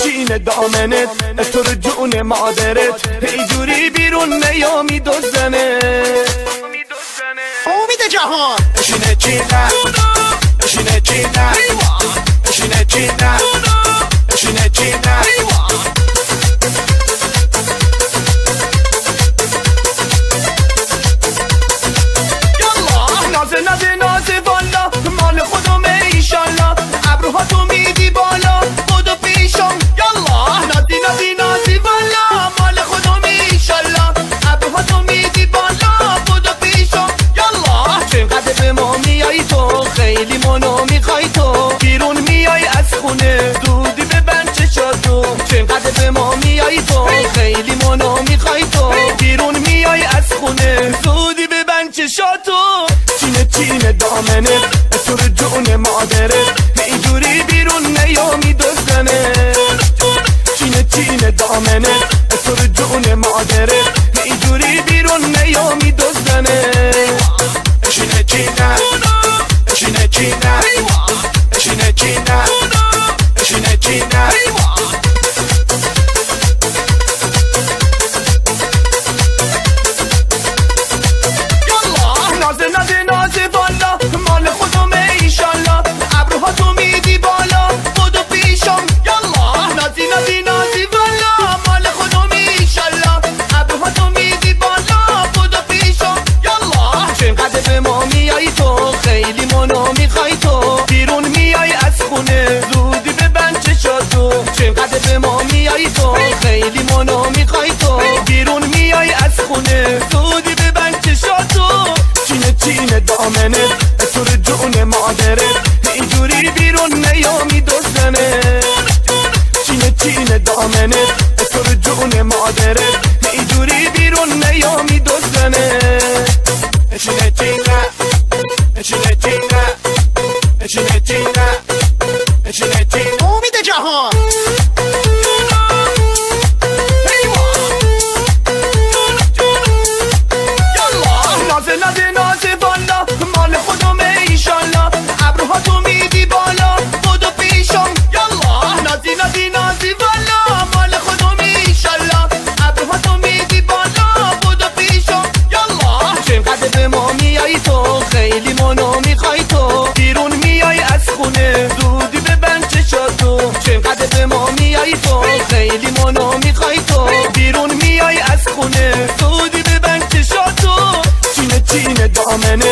چینه دامنت تو رو جون مادرت اینجوری بیرون نیامی دوزنه امید جهان اشینه چینه اشینه چینه اشینه چینه اشینه چینه نازه والا مال خودمه ایشالله ابروها تو میدی بالا خودو پیشم یالا نازی والا مال خودمه ایشالله ابروها تو میدی بالا خودو پیشم یالا چقدر به ما میای تو خیلی منو میخوای تو بیرون میای از خونه دودی ببند چشاتو چقدر به ما میای تو خیلی منو میخوای تو بیرون میای از خونه دودی ببند چشاتو چینه دامنت تو رو جون مادرت اینجوری بیرون نیامی دوزنه چینه دامنت تو رو جون مادرت اینجوری بیرون نیامی دوزنه اشینه چینه اشینه چینه اشینه چینه اشینه چینه نازه والا مال خودمه ایشالله ابروها تو میدی بالا خودو پیشم یالا نازی والا مال خودمه ایشالله ابروها تو میدی بالا خودو پیشم یالا چقدر به ما میای تو خیلی منو میخوای تو بیرون میای از خونه زودی ببند چشاتو چقدر به ما میای تو خیلی منو میخوای تو بیرون میای از خونه زودی ببند چشاتو چینه دامنت تو رو جون مادرت اینجوری بیرون نیامی دوزنه چینه دامنت تو رو جون مادرت اینجوری بیرون نیامی دوزنه اشینه چینه اشینه چینه اشینه چینه اشینه چینه امید جهان نازه والا مال خودمه ایشالله ابروها تو میدی بالا خودو پیشم یالا نازی والا مال خودمه ایشالله ابروها تو میدی بالا خودو پیشم یالا چقدر به ما میای تو خیلی منو میخوای تو بیرون میای از خونه دودی ببند چشاتو چقدر به ما میای تو خیلی منو میخوای تو بیرون میای از خونه دودی ببند چشاتو چینه دامنت